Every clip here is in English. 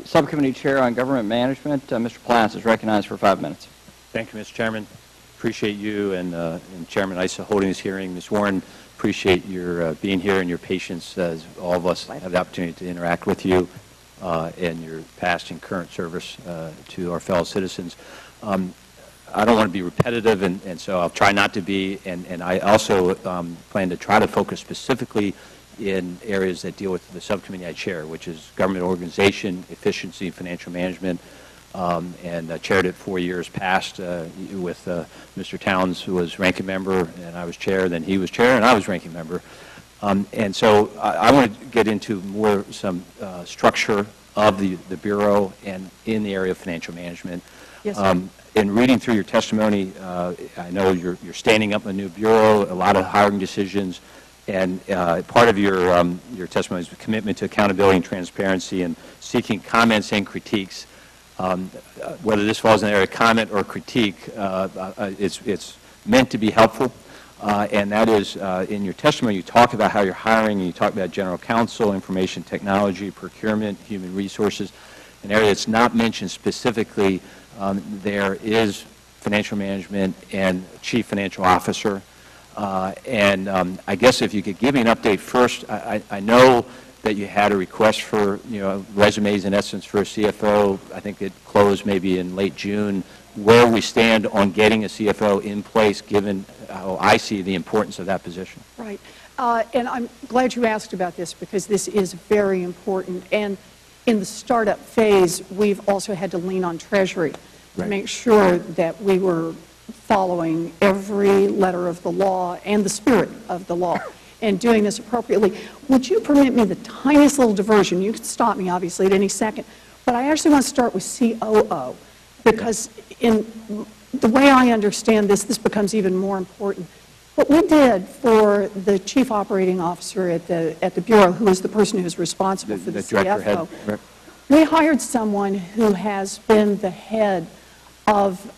Subcommittee Chair on Government Management, Mr. Platts, is recognized for 5 minutes. Thank you, Mr. Chairman. Appreciate you and Chairman Issa holding this hearing. Ms. Warren, appreciate your being here and your patience as all of us have the opportunity to interact with you and your past and current service to our fellow citizens. I don't want to be repetitive, and so I'll try not to be, and I also plan to try to focus specifically in areas that deal with the subcommittee I chair, which is government organization, efficiency, financial management, and chaired it 4 years past with Mr. Towns, who was ranking member, and I was chair, then he was chair, and I was ranking member. And so I want to get into more some structure of the Bureau and in the area of financial management. Yes, sir. In reading through your testimony, I know you're standing up a new Bureau, a lot of hiring decisions, and part of your testimony is a commitment to accountability and transparency and seeking comments and critiques. Whether this falls in the area of comment or critique, it's meant to be helpful. And that is, in your testimony, you talk about how you're hiring, and you talk about general counsel, information technology, procurement, human resources. An area that's not mentioned specifically, there is financial management and chief financial officer. I guess if you could give me an update first, I know that you had a request for, resumes in essence for a CFO. I think it closed maybe in late June. Where we stand on getting a CFO in place, given how I see the importance of that position. Right. And I'm glad you asked about this, because this is very important. And in the startup phase, we've also had to lean on Treasury to make sure that we were following every letter of the law and the spirit of the law and doing this appropriately. Would you permit me the tiniest little diversion? You can stop me, obviously, at any second. But I actually want to start with COO, because in the way I understand this, this becomes even more important. What we did for the chief operating officer at the Bureau, who is the person who's responsible for the CFO, we hired someone who has been the head of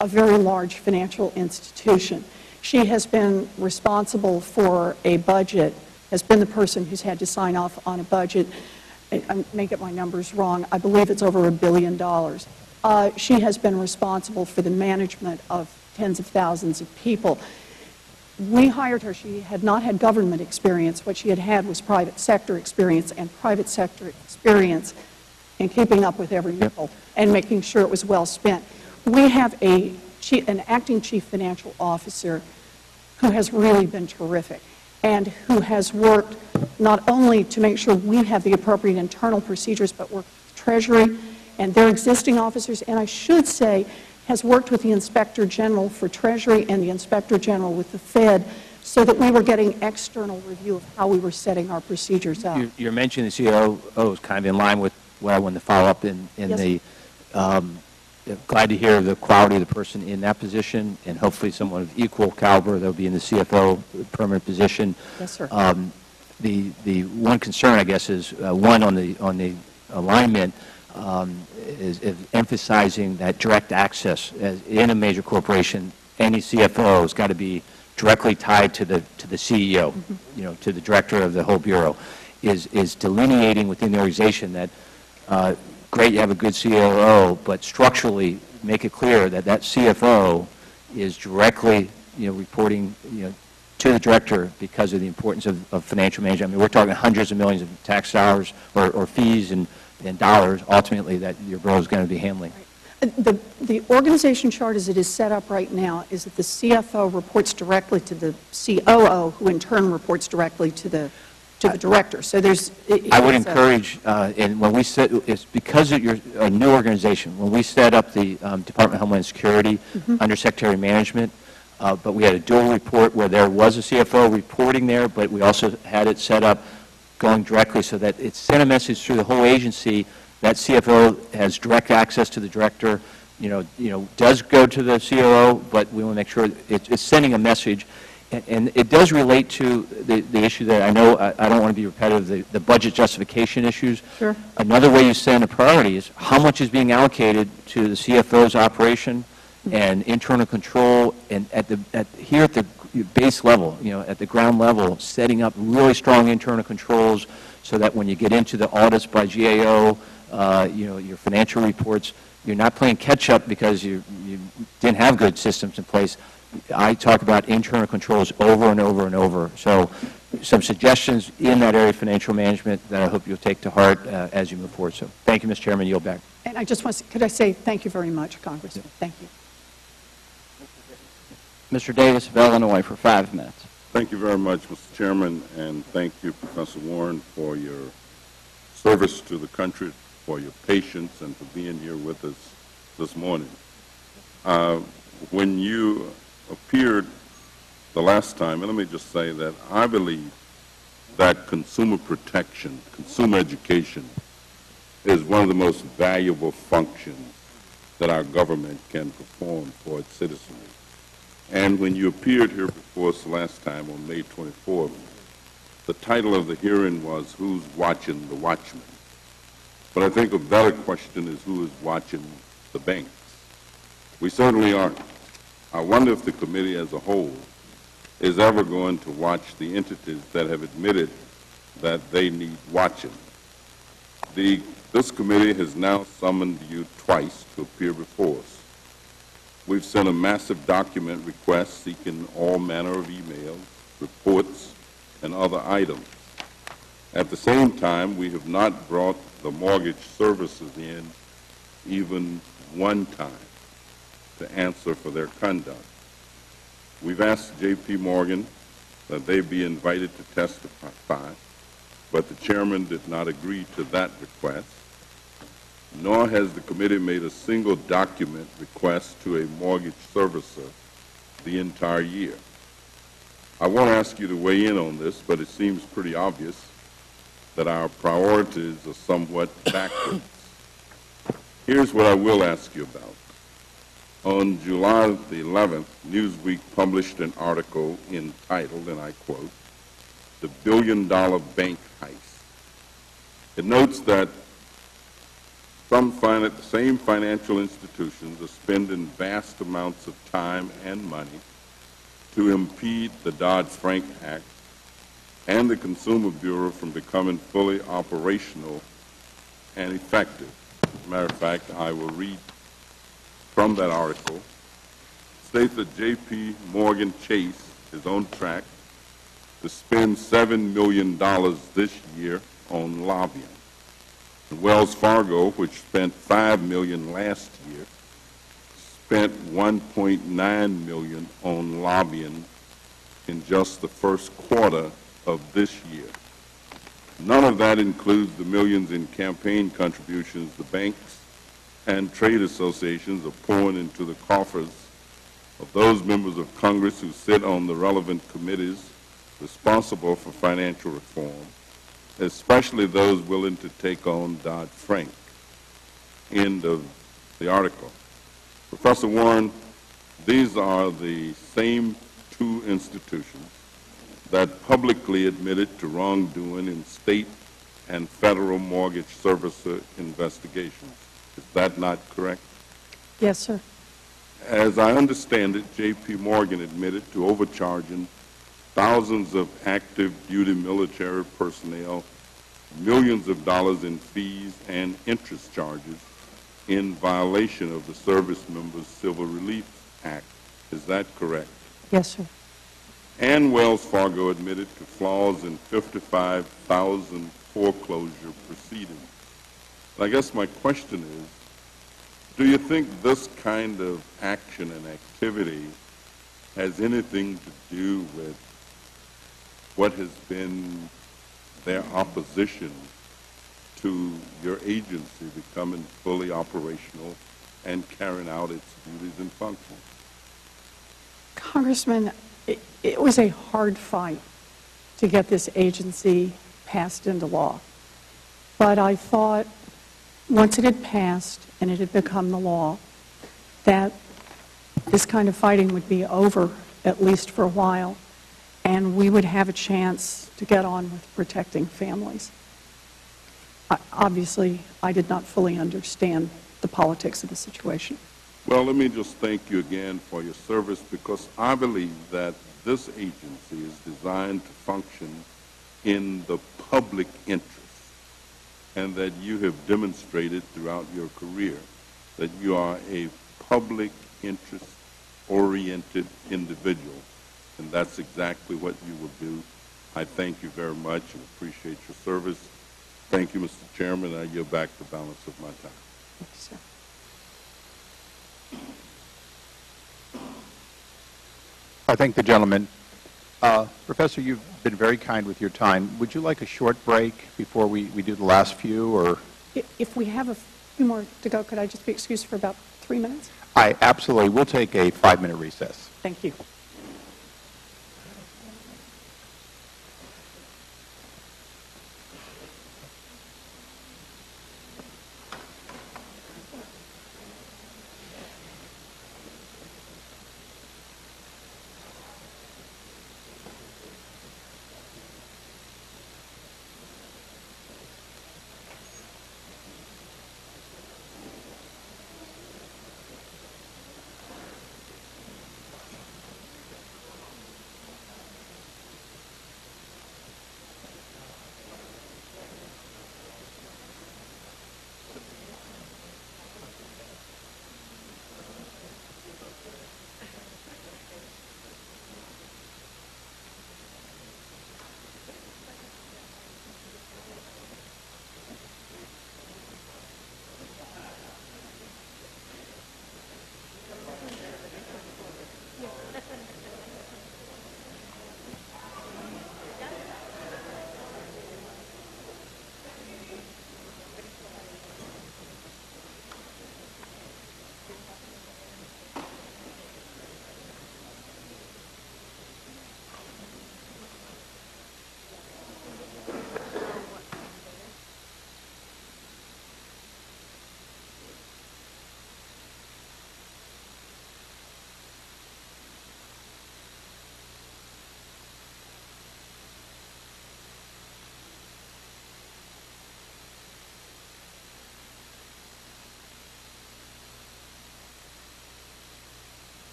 a very large financial institution. She has been responsible for a budget, has been the person who's had to sign off on a budget. I may get my numbers wrong. I believe it's over $1 billion. She has been responsible for the management of tens of thousands of people. We hired her. She had not had government experience. What she had had was private sector experience, and private sector experience in keeping up with every nickel and making sure it was well spent. We have an acting chief financial officer who has really been terrific and who has worked not only to make sure we have the appropriate internal procedures, but worked with Treasury and their existing officers, and I should say has worked with the Inspector General for Treasury and the Inspector General with the Fed, so that we were getting external review of how we were setting our procedures up. You're mentioning the COO is kind of in line with what I wanted to follow up in the, glad to hear the quality of the person in that position, and hopefully someone of equal caliber that will be in the CFO permanent position. Yes, sir. The one concern, I guess, is one on the alignment is emphasizing that direct access. In a major corporation, any CFO has got to be directly tied to the CEO, to the director of the whole bureau. Is delineating within the organization that great, you have a good COO, but structurally make it clear that that CFO is directly, reporting, to the director because of the importance of financial management. I mean, we're talking hundreds of millions of tax dollars or fees and dollars ultimately that your bureau is going to be handling. The organization chart as it is set up right now is that the CFO reports directly to the COO, who in turn reports directly to the director. So there's. I would encourage, and when we set, it's because you're a new organization. When we set up the Department of Homeland Security under Secretary of Management, but we had a dual report where there was a CFO reporting there, but we also had it set up going directly so that it sent a message through the whole agency that CFO has direct access to the director, does go to the COO, but we want to make sure it's sending a message. And it does relate to the issue that I know I don't want to be repetitive, the budget justification issues. Sure. Another way you send a priority is how much is being allocated to the CFO's operation and internal control, and here at the base level, at the ground level, setting up really strong internal controls so that when you get into the audits by GAO, your financial reports. You're not playing catch-up because you didn't have good systems in place. I talk about internal controls over and over and over. So some suggestions in that area of financial management that I hope you'll take to heart as you move forward. So thank you, Mr. Chairman. Yield back. And I just want to, could I say thank you very much, Congressman? Thank you. Mr. Davis of Illinois for 5 minutes. Thank you very much, Mr. Chairman, and thank you, Professor Warren, for your service to the country, for your patience, and for being here with us this morning. When you appeared the last time, and let me just say that I believe that consumer protection, consumer education, is one of the most valuable functions that our government can perform for its citizens. And when you appeared here before us last time on May 24th, the title of the hearing was, "Who's Watching the Watchmen?" But I think a better question is, who is watching the banks? We certainly aren't. I wonder if the committee as a whole is ever going to watch the entities that have admitted that they need watching. This committee has now summoned you twice to appear before us. We've sent a massive document request seeking all manner of emails, reports, and other items. At the same time, we have not brought the mortgage services in even one time to answer for their conduct. We've asked J.P. Morgan that they be invited to testify, but the chairman did not agree to that request, nor has the committee made a single document request to a mortgage servicer the entire year. I won't ask you to weigh in on this, but it seems pretty obvious that our priorities are somewhat backwards. Here's what I will ask you about. On July the 11th, Newsweek published an article entitled, and I quote, "The Billion-Dollar Bank Heist." It notes that same financial institutions are spending vast amounts of time and money to impede the Dodd-Frank Act and the Consumer Bureau from becoming fully operational and effective. As a matter of fact, I will read from that article. It states that J.P. Morgan Chase is on track to spend $7 million this year on lobbying. And Wells Fargo, which spent $5 million last year, spent $1.9 million on lobbying in just the first quarter of this year. None of that includes the millions in campaign contributions the banks and trade associations are pouring into the coffers of those members of Congress who sit on the relevant committees responsible for financial reform, especially those willing to take on Dodd-Frank. End of the article. Professor Warren, these are the same two institutions that publicly admitted to wrongdoing in state and federal mortgage servicer investigations. Is that not correct? Yes, sir. As I understand it, J.P. Morgan admitted to overcharging thousands of active duty military personnel millions of dollars in fees and interest charges in violation of the Service Members Civil Relief Act. Is that correct? Yes, sir. And Wells Fargo admitted to flaws in 55,000 foreclosure proceedings. I guess my question is, do you think this kind of action and activity has anything to do with what has been their opposition to your agency becoming fully operational and carrying out its duties and functions? Congressman, it was a hard fight to get this agency passed into law. But I thought once it had passed and it had become the law, that this kind of fighting would be over, at least for a while, and we would have a chance to get on with protecting families. Obviously, I did not fully understand the politics of the situation. Well, let me just thank you again for your service, because I believe that this agency is designed to function in the public interest. and that you have demonstrated throughout your career that you are a public interest-oriented individual, and that's exactly what you will do. I thank you very much and appreciate your service. Thank you, Mr. Chairman. I yield back the balance of my time. Thank you, sir. I thank the gentleman. Professor, you've been very kind with your time. Would you like a short break before we do the last few, or? If we have a few more to go, could I just be excused for about 3 minutes? I absolutely will take a 5-minute recess. Thank you.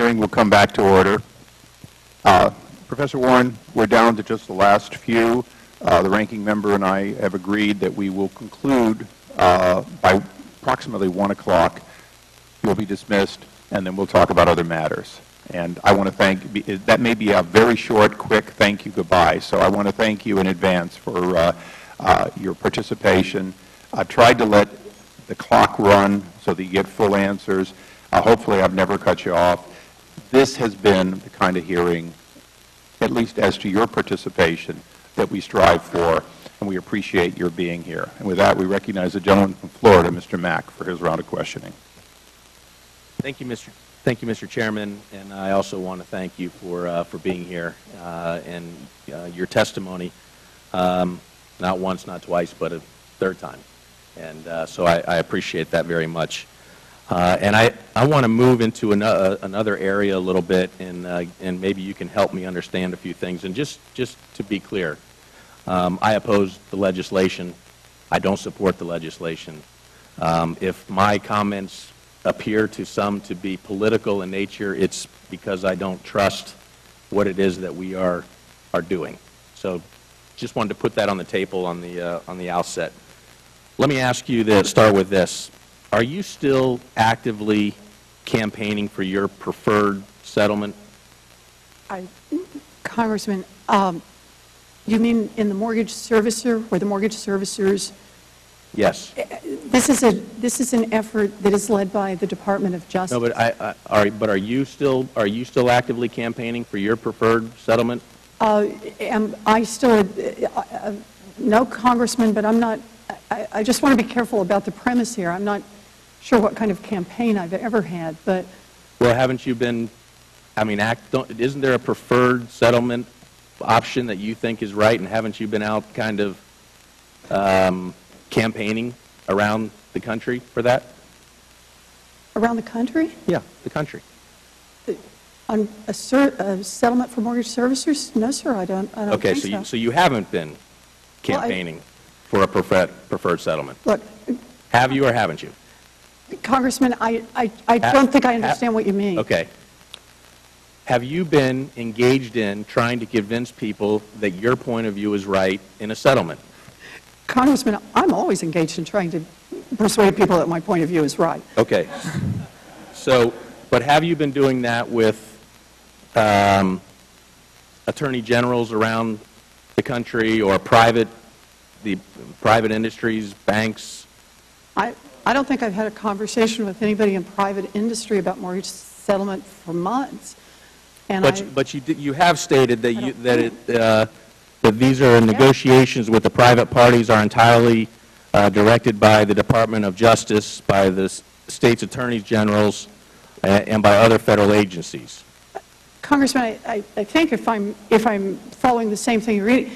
hearing will come back to order. Professor Warren, we're down to just the last few. The ranking member and I have agreed that we will conclude by approximately 1 o'clock. You'll be dismissed, and then we'll talk about other matters. And I want to thank, that may be a very short, quick thank you goodbye. So I want to thank you in advance for your participation. I tried to let the clock run so that you get full answers. Hopefully I've never cut you off. This has been the kind of hearing, at least as to your participation, that we strive for, and we appreciate your being here. And with that, we recognize the gentleman from Florida, Mr. Mack, for his round of questioning. Thank you, Mr. Chairman, and I also want to thank you for being here and your testimony, not once, not twice, but a third time. And so I appreciate that very much. And I want to move into another area a little bit, and maybe you can help me understand a few things. And just to be clear, I oppose the legislation. I don't support the legislation. If my comments appear to some to be political in nature, it's because I don't trust what it is that we are doing. So just wanted to put that on the table on the outset. Let me ask you to start with this. Are you still actively campaigning for your preferred settlement? Congressman, you mean in the mortgage servicer, where the mortgage servicers? Yes. This is an effort that is led by the Department of Justice. No, but are you still actively campaigning for your preferred settlement? Am I still no, Congressman, but I'm not. I just want to be careful about the premise here. I'm not sure what kind of campaign I've ever had, but. Well, haven't you been? I mean, isn't there a preferred settlement option that you think is right, and haven't you been out kind of campaigning around the country for that? Around the country? Yeah, the country. On a settlement for mortgage servicers? No, sir, I don't okay, think so. So you haven't been campaigning for a preferred settlement? Look. Have you or haven't you? Congressman, I don't think I understand what you mean. Okay. Have you been engaged in trying to convince people that your point of view is right in a settlement? Congressman, I'm always engaged in trying to persuade people that my point of view is right. Okay. So, but have you been doing that with attorney generals around the country or the private industries, banks? I don't think I've had a conversation with anybody in private industry about mortgage settlement for months. And but you have stated that that these are negotiations with the private parties are entirely directed by the Department of Justice, by the state's attorneys generals, and by other federal agencies. Congressman, I think if I'm following the same thing you're reading,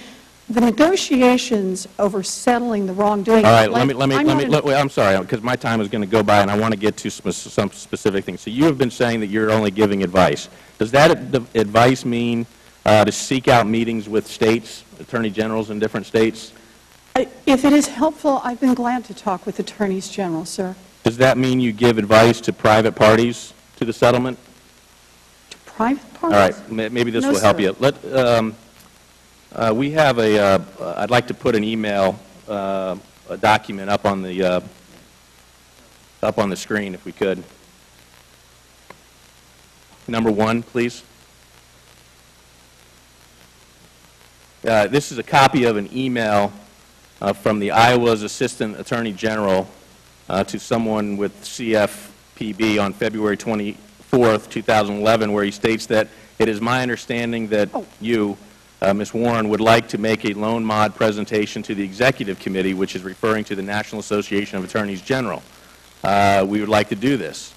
the negotiations over settling the wrongdoing. All right, I'm sorry, because my time is going to go by, and I want to get to some specific things. So you have been saying that you're only giving advice. Does that advice mean to seek out meetings with states, attorney generals in different states? If it is helpful, I've been glad to talk with attorneys general, sir. Does that mean you give advice to private parties to the settlement? To private parties? All right, maybe this will help you. We have I'd like to put an email, a document up on the screen if we could. Number 1, please. This is a copy of an email from the Iowa's Assistant Attorney General to someone with CFPB on February 24th, 2011, where he states that it is my understanding that you, Ms. Warren, would like to make a loan mod presentation to the Executive Committee, which is referring to the National Association of Attorneys General. We would like to do this.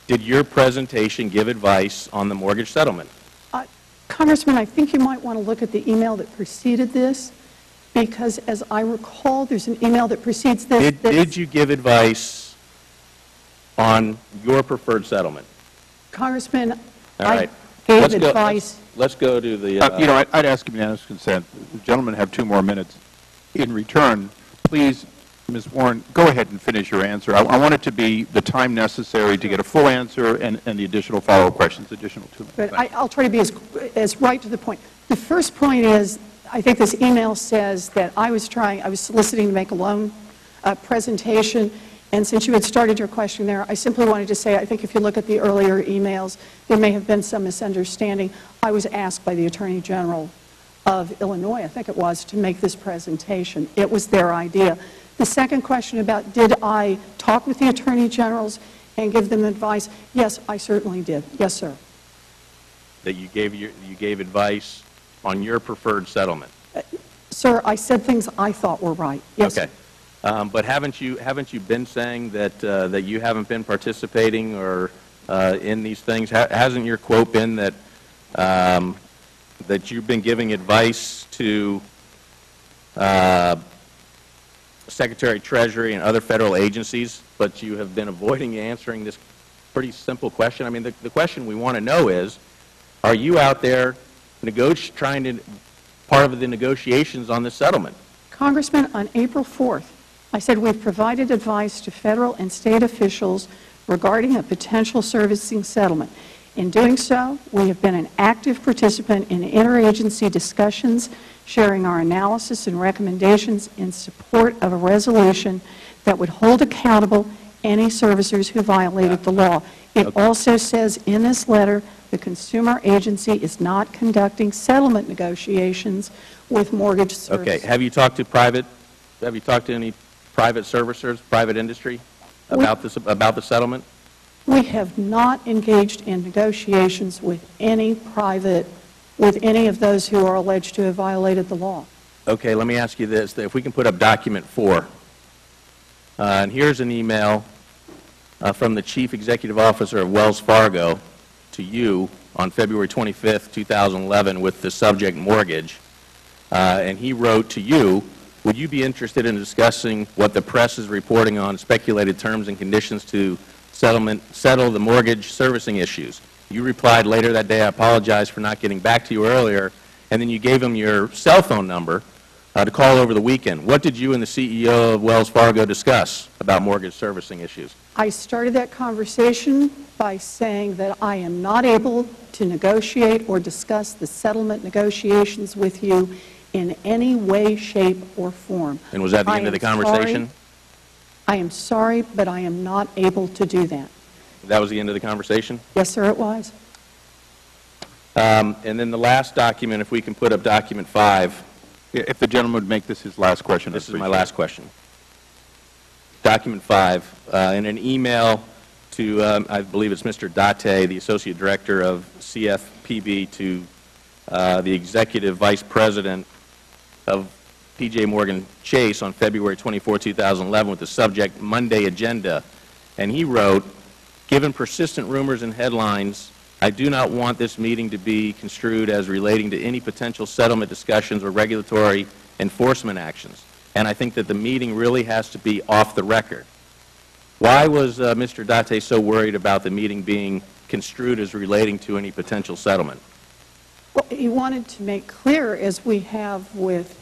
Did your presentation give advice on the mortgage settlement? Congressman, I think you might want to look at the email that preceded this, because as I recall, there's an email that precedes this. Did you give advice on your preferred settlement? Congressman, I gave advice. Let's go to the... I'd ask unanimous consent. The gentlemen have 2 more minutes. In return, please Ms. Warren, go ahead and finish your answer. I want it to be the time necessary to get a full answer and the additional follow-up questions, additional 2 minutes. But I'll try to be as right to the point. The first point is, I think this email says that I was soliciting to make a loan presentation, and since you had started your question there, I simply wanted to say, I think if you look at the earlier emails, there may have been some misunderstanding. I was asked by the Attorney General of Illinois, I think it was, to make this presentation. It was their idea. The second question about did I talk with the Attorney Generals and give them advice? Yes, I certainly did. Yes, sir. That you gave advice on your preferred settlement? Sir, I said things I thought were right. Yes, okay. But haven't you been saying that you haven't been participating or in these things? Hasn't your quote been that that you've been giving advice to Secretary Treasury and other federal agencies, but you have been avoiding answering this pretty simple question? I mean, the question we want to know is, are you out there trying to part of the negotiations on this settlement? Congressman, on April 4th, I said we've provided advice to federal and state officials regarding a potential servicing settlement. In doing so, we have been an active participant in interagency discussions, sharing our analysis and recommendations in support of a resolution that would hold accountable any servicers who violated the law. It also says in this letter the consumer agency is not conducting settlement negotiations with mortgage servicers. Okay. Have you talked to any private servicers, private industry about the settlement? We have not engaged in negotiations with any of those who are alleged to have violated the law. Okay, let me ask you this. If we can put up document 4. And here's an email from the Chief Executive Officer of Wells Fargo to you on February 25th, 2011 with the subject mortgage. And he wrote to you, would you be interested in discussing what the press is reporting on speculated terms and conditions to settle the mortgage servicing issues? You replied later that day, I apologize for not getting back to you earlier, and then you gave him your cell phone number to call over the weekend. What did you and the CEO of Wells Fargo discuss about mortgage servicing issues? I started that conversation by saying that I am not able to negotiate or discuss the settlement negotiations with you in any way, shape, or form. And was that the end of the conversation? I am sorry, but I am not able to do that. That was the end of the conversation? Yes, sir, it was. And then the last document, if we can put up document 5. If the gentleman would make this his last question. This is my last question. Document 5, in an email to, I believe it's Mr. Date, the Associate Director of CFPB, to the Executive Vice President of P.J. Morgan Chase on February 24, 2011, with the subject Monday Agenda. And he wrote, given persistent rumors and headlines, I do not want this meeting to be construed as relating to any potential settlement discussions or regulatory enforcement actions. And I think that the meeting really has to be off the record. Why was Mr. Date so worried about the meeting being construed as relating to any potential settlement? Well, he wanted to make clear, as we have with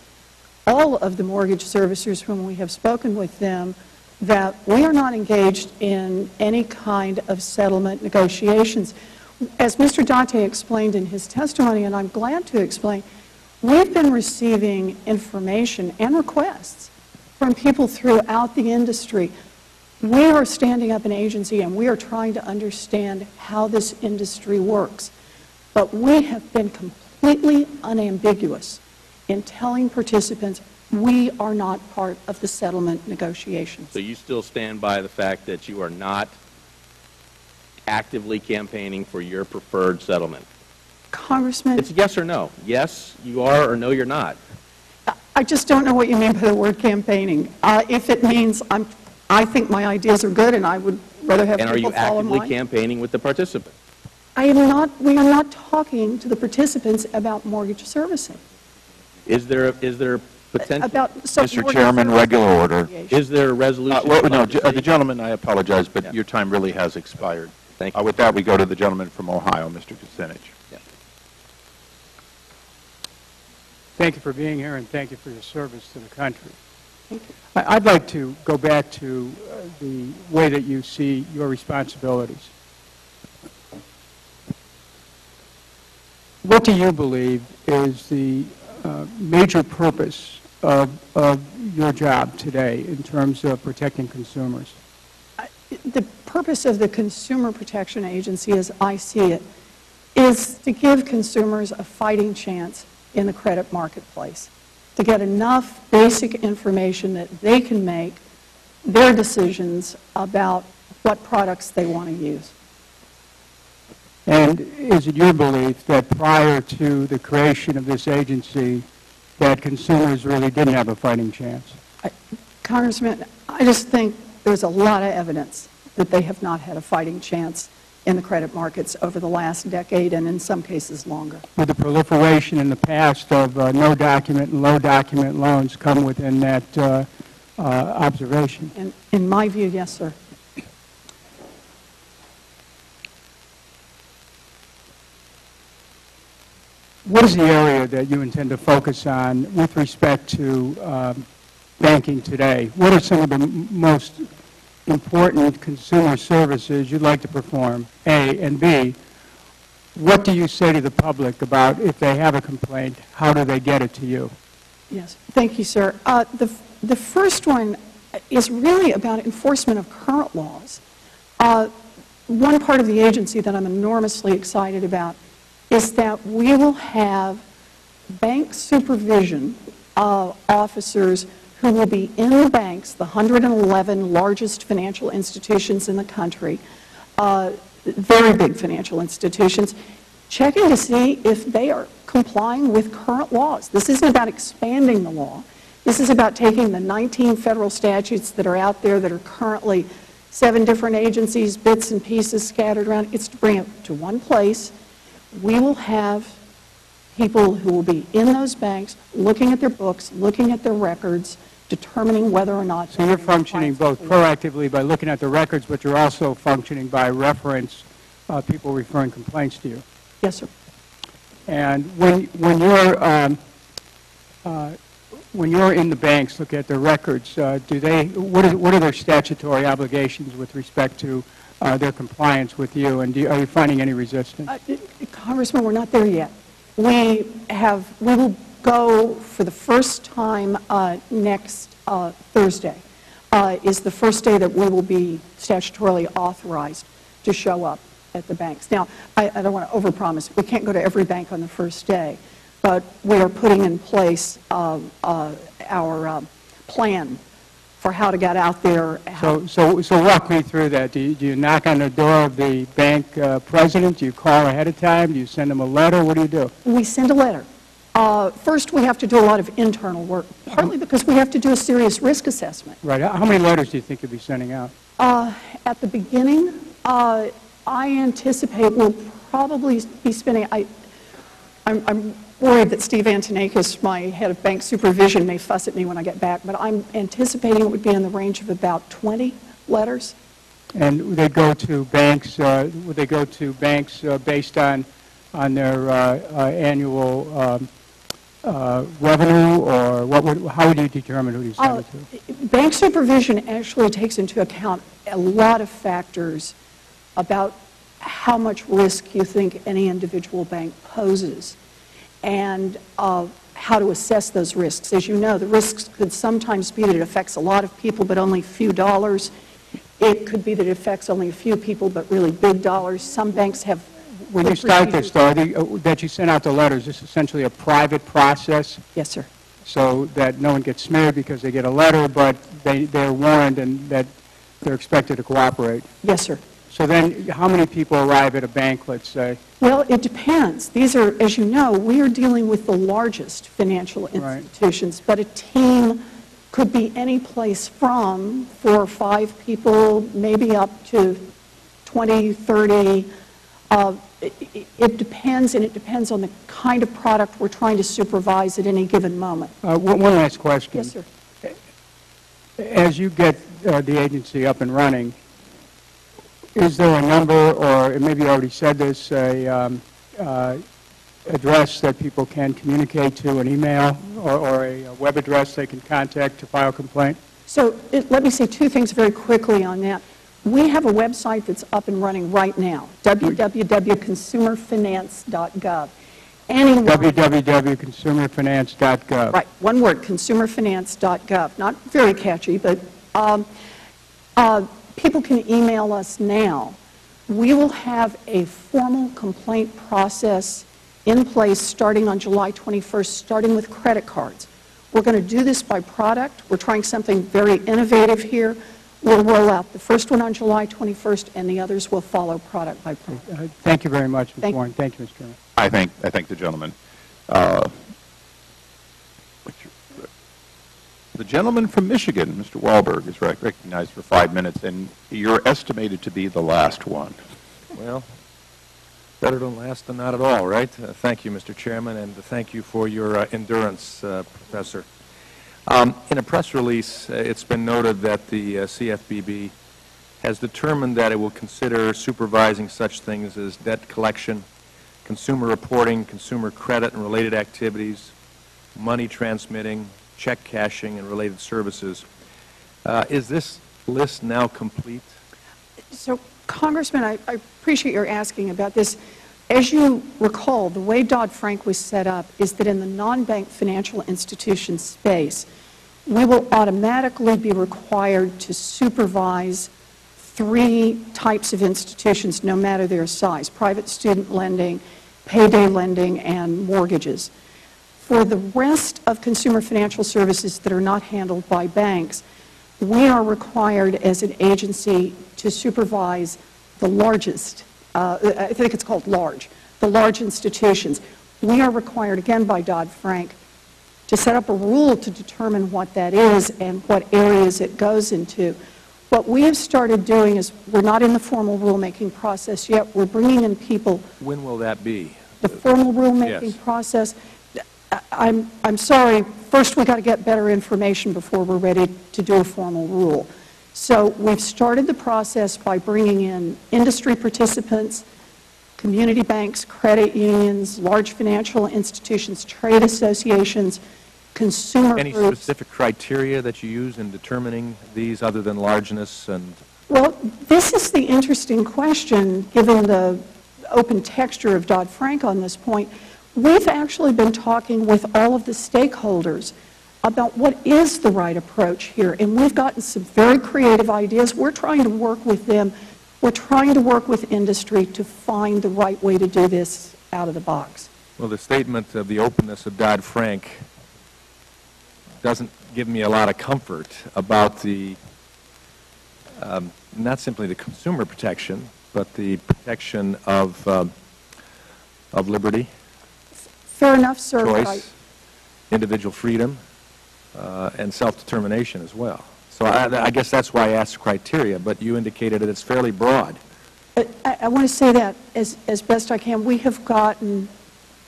all of the mortgage servicers whom we have spoken with them, that we are not engaged in any kind of settlement negotiations. As Mr. Date explained in his testimony, and I'm glad to explain, we've been receiving information and requests from people throughout the industry. We are standing up an agency and we are trying to understand how this industry works. But we have been completely unambiguous in telling participants we are not part of the settlement negotiations. So you still stand by the fact that you are not actively campaigning for your preferred settlement? Congressman, it's yes or no. Yes, you are, or no, you're not. I just don't know what you mean by the word campaigning. If it means I think my ideas are good and I would rather have people follow mine. And are you actively campaigning with the participants? We are not talking to the participants about mortgage servicing. Is there potential? Mr. Chairman, regular order. Is there a resolution? No, the gentleman, I apologize, but your time really has expired. Thank you. With that, we go to the gentleman from Ohio, Mr. Kucinich. Yeah. Thank you for being here, and thank you for your service to the country. I'd like to go back to the way that you see your responsibilities. What do you believe is the major purpose of your job today in terms of protecting consumers? The purpose of the Consumer Protection Agency, as I see it, is to give consumers a fighting chance in the credit marketplace, to get enough basic information that they can make their decisions about what products they want to use. And is it your belief that prior to the creation of this agency that consumers really didn't have a fighting chance? Congressman, I just think there's a lot of evidence that they have not had a fighting chance in the credit markets over the last decade and in some cases longer. Would the proliferation in the past of no-document and low-document loans come within that observation? And in my view, yes, sir. What is the area that you intend to focus on with respect to banking today? What are some of the most important consumer services you'd like to perform, A, and B, what do you say to the public about if they have a complaint, how do they get it to you? Yes, thank you, sir. The first one is really about enforcement of current laws. One part of the agency that I'm enormously excited about is that we will have bank supervision officers who will be in the banks, the 111 largest financial institutions in the country, very big financial institutions, checking to see if they are complying with current laws. This isn't about expanding the law. This is about taking the 19 federal statutes that are out there that are currently 7 different agencies, bits and pieces scattered around. It's to bring it to one place. We will have people who will be in those banks looking at their books, looking at their records, determining whether or not... So you're functioning both proactively by looking at the records, but you're also functioning by reference, people referring complaints to you. Yes, sir. And when you're in the banks, look at their records, what are their statutory obligations with respect to their compliance with you, and are you finding any resistance? Congressman, we're not there yet. We will go for the first time next Thursday is the first day that we will be statutorily authorized to show up at the banks. Now, I don't want to overpromise. We can't go to every bank on the first day, but we are putting in place our plan for how to get out there. So walk me through that. Do you knock on the door of the bank president? Do you call ahead of time? Do you send them a letter? What do you do? We send a letter. First, we have to do a lot of internal work, partly because we have to do a serious risk assessment. Right. How many letters do you think you'll be sending out? At the beginning, I anticipate we'll probably be spending, I'm worried that Steve Antonakis, my head of bank supervision, may fuss at me when I get back, but I'm anticipating it would be in the range of about 20 letters. And would they go to banks, based on their annual revenue, or how would you determine who you send it to? Bank supervision actually takes into account a lot of factors about how much risk you think any individual bank poses and how to assess those risks. As you know, the risks could sometimes be that it affects a lot of people but only a few dollars. It could be that it affects only a few people but really big dollars. Some banks have... When you start this, though, that you send out the letters, this is essentially a private process? Yes, sir. So that no one gets smeared because they get a letter, but they're warned and that they're expected to cooperate? Yes, sir. So then how many people arrive at a bank, let's say? Well, it depends. These are, as you know, we are dealing with the largest financial institutions, but a team could be any place from 4 or 5 people, maybe up to 20, 30. It depends, and it depends on the kind of product we're trying to supervise at any given moment. One last question. Yes, sir. As you get the agency up and running, is there a number, or maybe you already said this, a address that people can communicate to, an email or a web address they can contact to file a complaint? So let me say two things very quickly on that. We have a website that's up and running right now, www.consumerfinance.gov. www.consumerfinance.gov. Right, one word, consumerfinance.gov. Not very catchy, but people can email us now. We will have a formal complaint process in place starting on July 21st, starting with credit cards. We're going to do this by product. We're trying something very innovative here. We'll roll out the first one on July 21st, and the others will follow product by product. Thank you very much, Ms. Warren. Thank you, Mr. Chairman. I thank the gentleman. The gentleman from Michigan, Mr. Wahlberg, is recognized for 5 minutes, and you're estimated to be the last one. Well, better to last than not at all, right? Thank you, Mr. Chairman, and thank you for your endurance, Professor. In a press release, it's been noted that the CFPB has determined that it will consider supervising such things as debt collection, consumer reporting, consumer credit and related activities, money transmitting, check cashing, and related services. Is this list now complete? So, Congressman, I appreciate your asking about this. As you recall, the way Dodd-Frank was set up is that in the non-bank financial institution space, we will automatically be required to supervise 3 types of institutions, no matter their size: private student lending, payday lending, and mortgages. For the rest of consumer financial services that are not handled by banks, we are required as an agency to supervise the largest, I think it's called large, the large institutions. We are required, again by Dodd-Frank, to set up a rule to determine what that is and what areas it goes into. What we have started doing is, we're not in the formal rulemaking process yet. We're bringing in people. When will that be? The formal rulemaking process. I'm sorry. First, we've got to get better information before we're ready to do a formal rule. So we've started the process by bringing in industry participants, community banks, credit unions, large financial institutions, trade associations, consumer Any groups. specific criteria that you use in determining these other than largeness? And Well, this is the interesting question, given the open texture of Dodd-Frank on this point. We've actually been talking with all of the stakeholders about what is the right approach here, and we've gotten some very creative ideas. We're trying to work with them. We're trying to work with industry to find the right way to do this out of the box. well, the statement of the openness of Dodd-Frank doesn't give me a lot of comfort about the, not simply the consumer protection, but the protection of liberty, Fair enough, sir. but choice, individual freedom, and self-determination as well. So I guess that's why I asked the criteria, but you indicated that it's fairly broad. I want to say that as best I can. We have gotten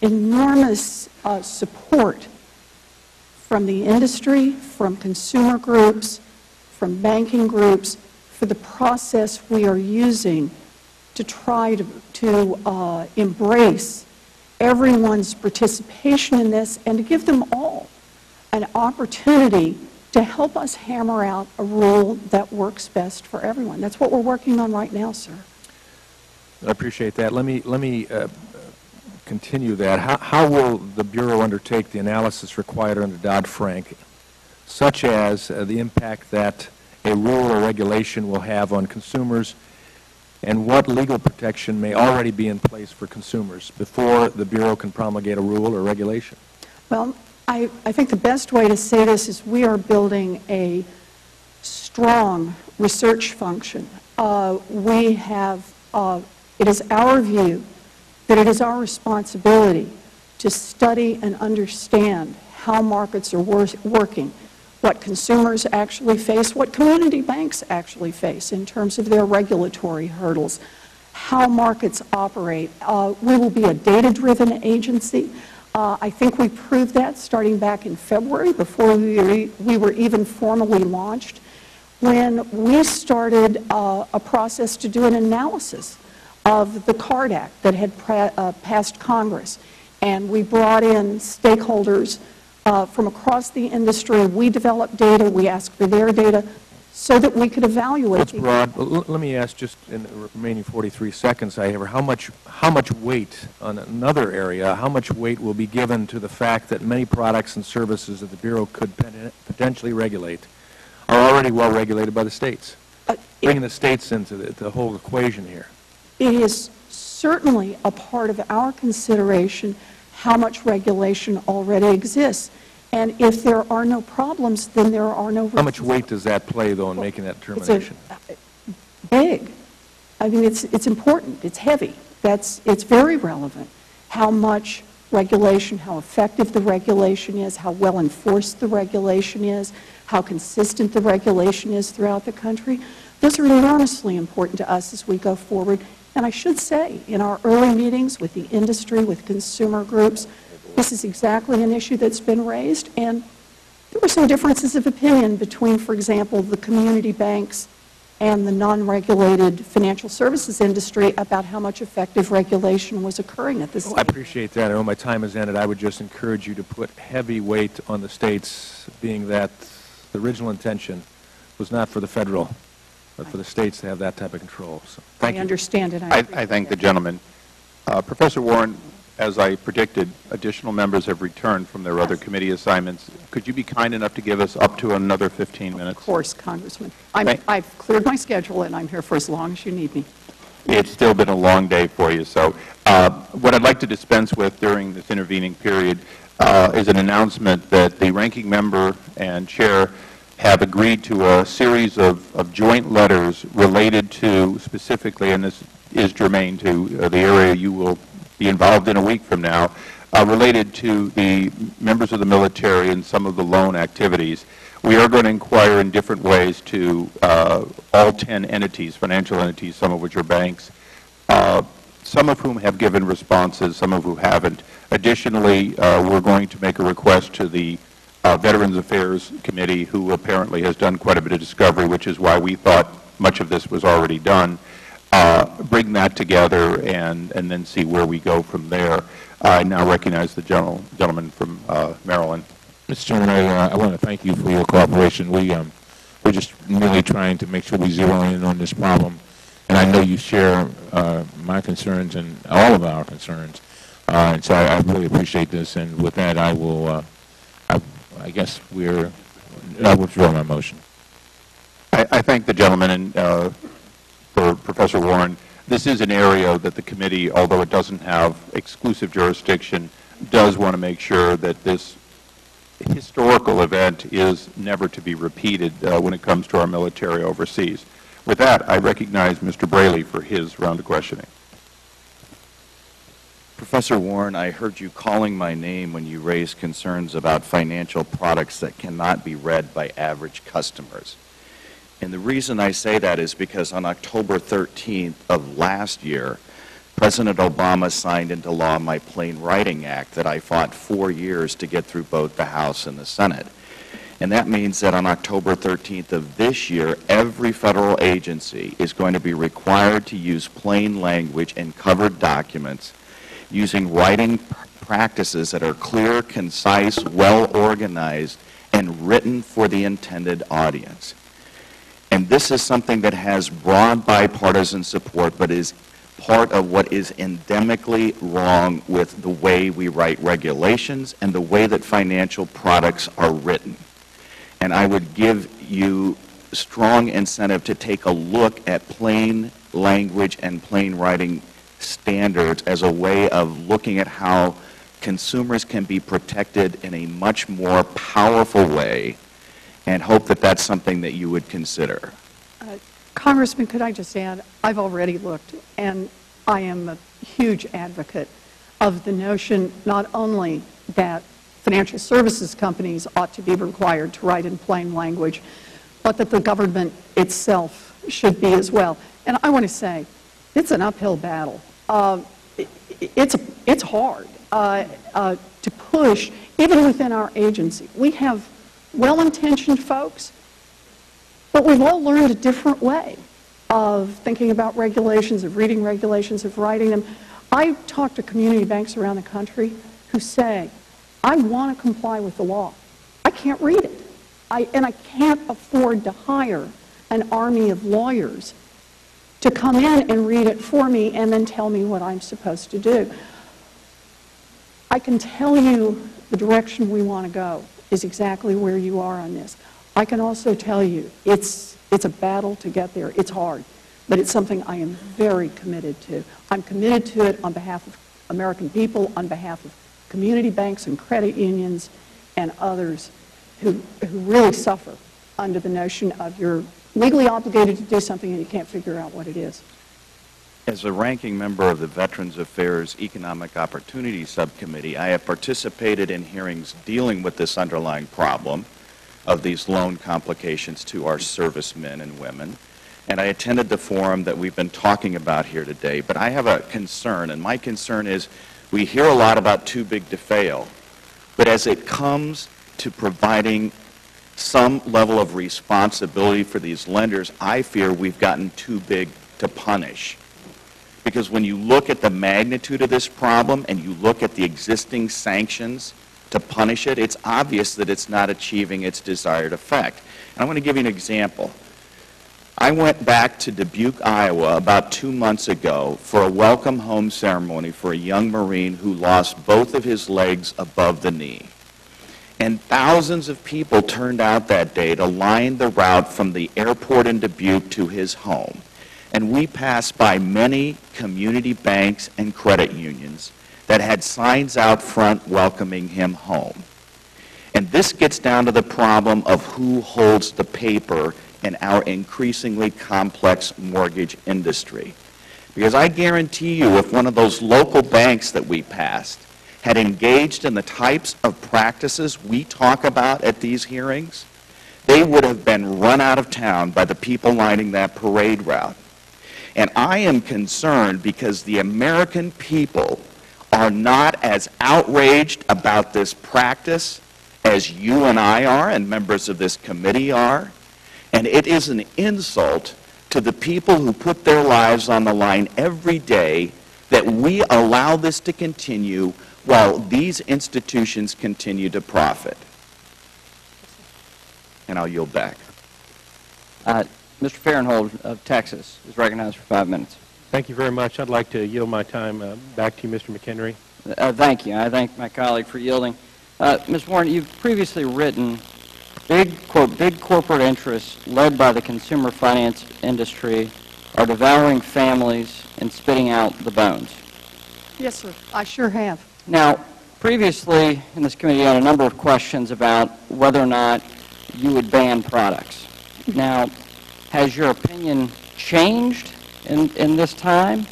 enormous support from the industry, from consumer groups, from banking groups, for the process we are using to try to embrace everyone's participation in this and to give them all an opportunity to help us hammer out a rule that works best for everyone. That's what we're working on right now, sir. I appreciate that. Let me continue that. How will the Bureau undertake the analysis required under Dodd-Frank, such as the impact that a rule or regulation will have on consumers, and what legal protection may already be in place for consumers before the Bureau can promulgate a rule or regulation? Well, I think the best way to say this is we are building a strong research function. It is our view that it is our responsibility to study and understand how markets are working, what consumers actually face, what community banks actually face in terms of their regulatory hurdles, how markets operate. We will be a data-driven agency. I think we proved that starting back in February, before we were even formally launched, when we started a process to do an analysis of the CARD Act that had passed Congress and we brought in stakeholders from across the industry. We developed data. We asked for their data so that we could evaluate. What's broad? Let me ask, just in the remaining 43 seconds I have, how much weight on another area, how much weight will be given to the fact that many products and services that the Bureau could potentially regulate are already well regulated by the states? Bringing the states into the whole equation here. It is certainly a part of our consideration how much regulation already exists. And if there are no problems, then there are no reasons. How much weight does that play, though, in making that determination? Big. I mean, it's important. It's heavy. It's very relevant. How much regulation, how effective the regulation is, how well enforced the regulation is, how consistent the regulation is throughout the country. Those are enormously important to us as we go forward. And I should say, in our early meetings with the industry, with consumer groups, this is exactly an issue that's been raised. And there were some differences of opinion between, for example, the community banks and the non-regulated financial services industry about how much effective regulation was occurring at this time. I appreciate that. I know my time has ended. I would just encourage you to put heavy weight on the states, being that the original intention was not for the federal, but for the states to have that type of control. So, thank you. I understand it. I thank the gentleman. Professor Warren, as I predicted, additional members have returned from their other committee assignments. Could you be kind enough to give us up to another 15 minutes? Of course, Congressman. I've cleared my schedule, and I'm here for as long as you need me. It's still been a long day for you. So what I'd like to dispense with during this intervening period is an announcement that the ranking member and chair have agreed to a series of joint letters related to specifically, and this is germane to the area you will be involved in a week from now, related to the members of the military and some of the loan activities. We are going to inquire in different ways to all 10 entities, financial entities, some of which are banks, some of whom have given responses, some of whom haven't. Additionally, we're going to make a request to the Veterans Affairs Committee, who apparently has done quite a bit of discovery, which is why we thought much of this was already done. Bring that together and then see where we go from there. I now recognize the gentleman from Maryland. Mr. Chairman, I want to thank you for your cooperation. We're just merely trying to make sure we zero in on this problem, and I know you share my concerns and all of our concerns, and so I really appreciate this. And with that, I will, I guess I withdraw my motion. I thank the gentleman and for Professor Warren. This is an area that the committee, although it doesn't have exclusive jurisdiction, does want to make sure that this historical event is never to be repeated when it comes to our military overseas. With that, I recognize Mr. Braley for his round of questioning. Professor Warren, I heard you calling my name when you raised concerns about financial products that cannot be read by average customers. And the reason I say that is because on October 13th of last year, President Obama signed into law my Plain Writing Act that I fought 4 years to get through both the House and the Senate. And that means that on October 13th of this year, every federal agency is going to be required to use plain language in covered documents using writing practices that are clear, concise, well organized, and written for the intended audience. And this is something that has broad bipartisan support, but is part of what is endemically wrong with the way we write regulations and the way that financial products are written. And I would give you strong incentive to take a look at plain language and plain writing standards as a way of looking at how consumers can be protected in a much more powerful way, and hope that that's something that you would consider. Congressman, could I just add, I've already looked, and I am a huge advocate of the notion not only that financial services companies ought to be required to write in plain language, but that the government itself should be as well. And I want to say, it's an uphill battle. It's hard to push, even within our agency. We have well-intentioned folks, but we've all learned a different way of thinking about regulations, of reading regulations, of writing them. I talk to community banks around the country, who say, I want to comply with the law. I can't read it. And I can't afford to hire an army of lawyers to come in and read it for me and then tell me what I'm supposed to do. I can tell you the direction we want to go is exactly where you are on this. I can also tell you it's a battle to get there. It's hard, but it's something I am very committed to. I'm committed to it on behalf of American people, on behalf of community banks and credit unions and others who really suffer under the notion of you're legally obligated to do something and you can't figure out what it is. As a ranking member of the Veterans Affairs Economic Opportunity Subcommittee, I have participated in hearings dealing with this underlying problem of these loan complications to our servicemen and women. And I attended the forum that we've been talking about here today. But I have a concern, and my concern is we hear a lot about too big to fail. But as it comes to providing some level of responsibility for these lenders, I fear we've gotten too big to punish. Because when you look at the magnitude of this problem and you look at the existing sanctions to punish it, it's obvious that it's not achieving its desired effect. And I want to give you an example. I went back to Dubuque, Iowa about 2 months ago for a welcome home ceremony for a young Marine who lost both of his legs above the knee. And thousands of people turned out that day to line the route from the airport in Dubuque to his home. And we passed by many community banks and credit unions that had signs out front welcoming him home. And this gets down to the problem of who holds the paper in our increasingly complex mortgage industry. Because I guarantee you, if one of those local banks that we passed had engaged in the types of practices we talk about at these hearings, they would have been run out of town by the people lining that parade route. And I am concerned because the American people are not as outraged about this practice as you and I are and members of this committee are. And it is an insult to the people who put their lives on the line every day that we allow this to continue while these institutions continue to profit. And I'll yield back. Mr. Fahrenhold of Texas is recognized for 5 minutes. Thank you very much. I'd like to yield my time back to you, Mr. McHenry. Thank you. I thank my colleague for yielding. Ms. Warren, you've previously written, quote, big corporate interests led by the consumer finance industry are devouring families and spitting out the bones. Yes, sir. I sure have. Now, previously in this committee, you had a number of questions about whether or not you would ban products. Now, has your opinion changed in this time?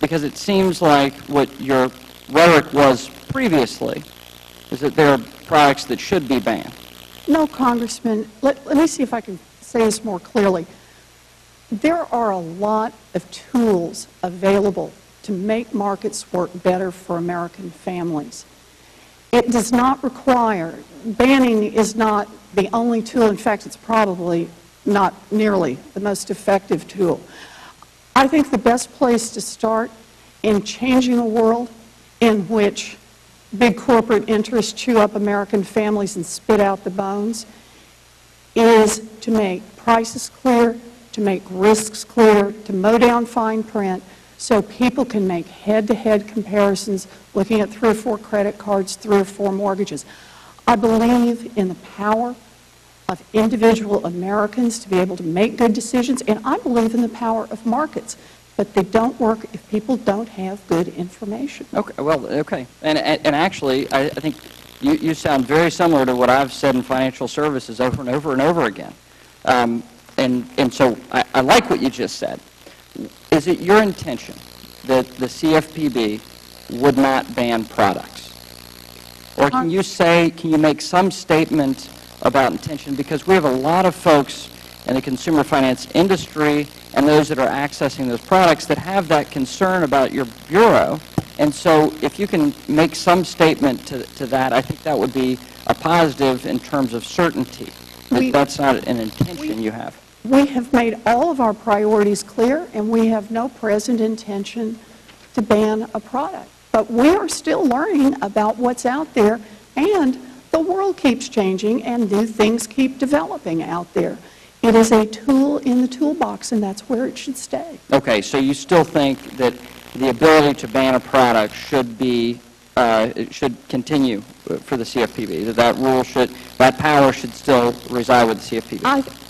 Because it seems like what your rhetoric was previously is that there are products that should be banned. No, Congressman. Let me see if I can say this more clearly. There are a lot of tools available to make markets work better for American families. It does not require, banning is not the only tool. In fact, it's probably not nearly the most effective tool. I think the best place to start in changing a world in which big corporate interests chew up American families and spit out the bones is to make prices clear, to make risks clear, to mow down fine print so people can make head-to-head comparisons looking at 3 or 4 credit cards, 3 or 4 mortgages. I believe in the power of individual Americans to be able to make good decisions, and I believe in the power of markets. But they don't work if people don't have good information. Okay, well, okay. And actually, I think you sound very similar to what I've said in financial services over and over and over again. And so I like what you just said. Is it your intention that the CFPB would not ban products? Or can you make some statement about intention? Because we have a lot of folks in the consumer finance industry and those that are accessing those products that have that concern about your bureau. And so if you can make some statement to that, I think that would be a positive in terms of certainty. That's not an intention you have. We have made all of our priorities clear, and we have no present intention to ban a product. But we are still learning about what's out there, and the world keeps changing, and new things keep developing out there. It is a tool in the toolbox, and that's where it should stay. Okay, so you still think that the ability to ban a product should be, should continue for the CFPB, that power should still reside with the CFPB?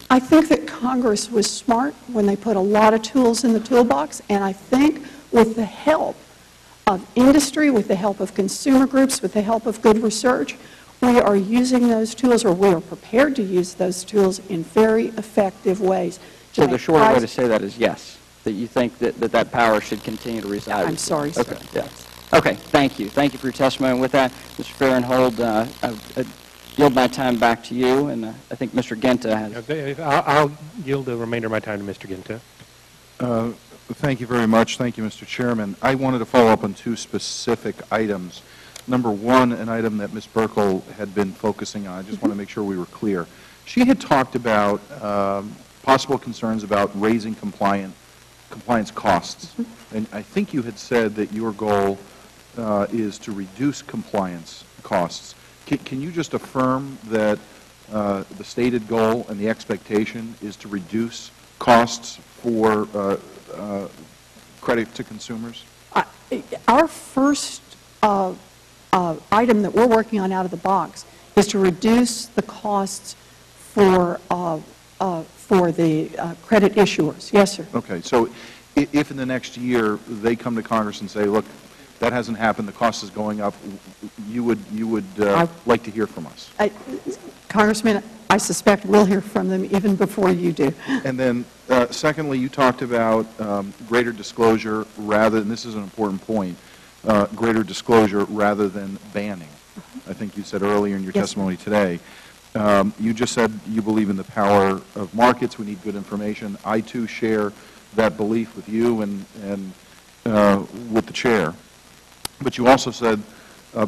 I think that Congress was smart when they put a lot of tools in the toolbox, and I think with the help of industry, with the help of consumer groups, with the help of good research, we are using those tools, or we are prepared to use those tools in very effective ways. So the shorter way to say that is yes, that you think that power should continue to reside. I'm sorry, sir. Okay, yeah. Okay, thank you. Thank you for your testimony. With that, Mr. Farrenhold, I yield my time back to you, and I think Mr. Genta has... I'll yield the remainder of my time to Mr. Genta. Thank you very much. Thank you, Mr. Chairman. I wanted to follow up on two specific items. Number one, an item that Ms. Burkle had been focusing on. I just want to make sure we were clear. She had talked about possible concerns about raising compliance costs. And I think you had said that your goal is to reduce compliance costs. Can you just affirm that the stated goal and the expectation is to reduce costs for credit to consumers? Our first item that we're working on out of the box is to reduce the costs for the credit issuers. Yes, sir. Okay. So if in the next year they come to Congress and say, look, that hasn't happened, the cost is going up, you would like to hear from us? Congressman, I suspect we'll hear from them even before you do. And then, secondly, you talked about greater disclosure rather, and this is an important point, greater disclosure rather than banning. I think you said earlier in your testimony today. You just said you believe in the power of markets. We need good information. I, too, share that belief with you and with the chair. But you also said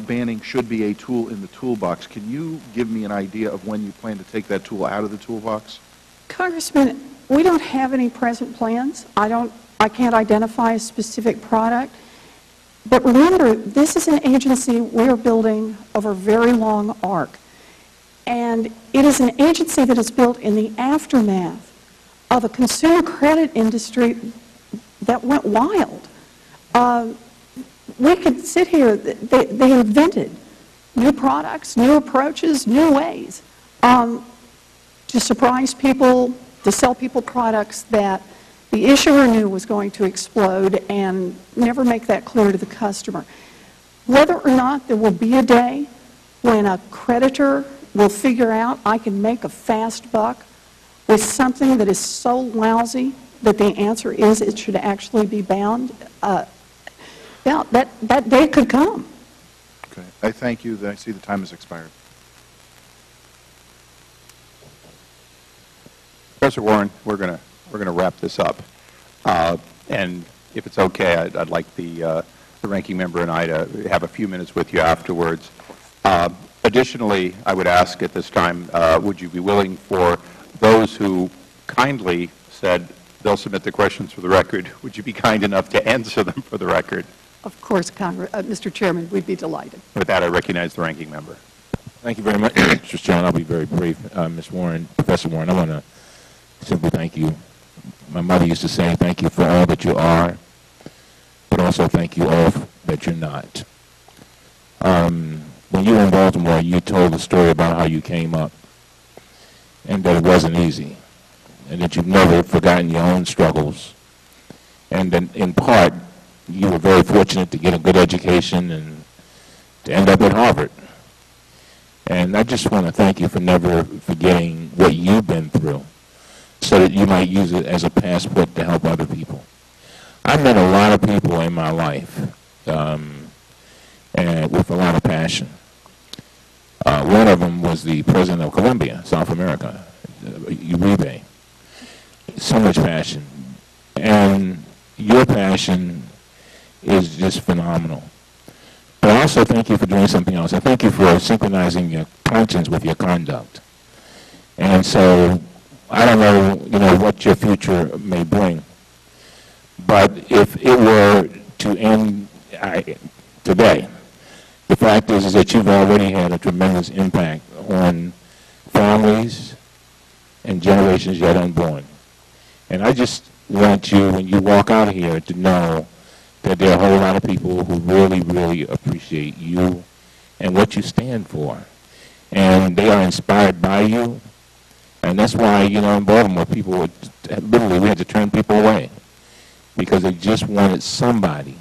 banning should be a tool in the toolbox. Can you give me an idea of when you plan to take that tool out of the toolbox? Congressman, we don't have any present plans. I can't identify a specific product. But remember, this is an agency we're building over a very long arc. And it is an agency that is built in the aftermath of a consumer credit industry that went wild. We could sit here, they invented new products, new approaches, new ways to surprise people, to sell people products that the issuer knew was going to explode and never make that clear to the customer. Whether or not there will be a day when a creditor will figure out I can make a fast buck with something that is so lousy that the answer is it should actually be banned, that day could come. Okay. I thank you. I see the time has expired. Professor Warren, we're going to wrap this up. And if it's okay, I'd like the ranking member and I to have a few minutes with you afterwards. Additionally, I would ask at this time, would you be willing for those who kindly said they'll submit the questions for the record, would you be kind enough to answer them for the record? Of course, Mr. Chairman, we'd be delighted. With that, I recognize the ranking member. Thank you very much, Mr. Chairman. I'll be very brief. Ms. Warren, Professor Warren, I want to simply thank you. My mother used to say, thank you for all that you are, but also thank you all that you're not. When you were in Baltimore, you told the story about how you came up and that it wasn't easy and that you've never forgotten your own struggles. And then, in part, you were very fortunate to get a good education and to end up at Harvard. And I just want to thank you for never forgetting what you've been through so that you might use it as a passport to help other people. I've met a lot of people in my life and with a lot of passion. One of them was the President of Colombia, South America, Uribe. So much passion. And your passion is just phenomenal. But I also thank you for doing something else. I thank you for synchronizing your conscience with your conduct. And so I don't know, what your future may bring. But if it were to end today. The fact is that you've already had a tremendous impact on families and generations yet unborn. And I just want you, when you walk out here, to know that there are a whole lot of people who really, really appreciate you and what you stand for. And they are inspired by you. And that's why, you know, in Baltimore, people would, literally, we had to turn people away because they just wanted somebody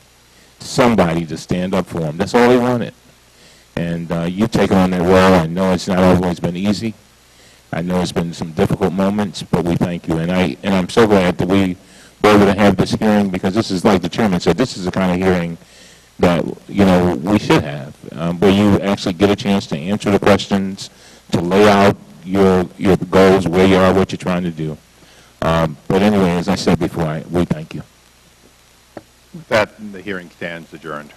to stand up for them. That's all they wanted. And you've taken on that role. I know it's not always been easy. I know it's been some difficult moments, but we thank you. And I'm so glad that we were able to have this hearing, because this is, like the chairman said, this is the kind of hearing that, you know, we should have, where you actually get a chance to answer the questions, to lay out your goals, where you are, what you're trying to do. But anyway, as I said before, we thank you. With that, the hearing stands adjourned.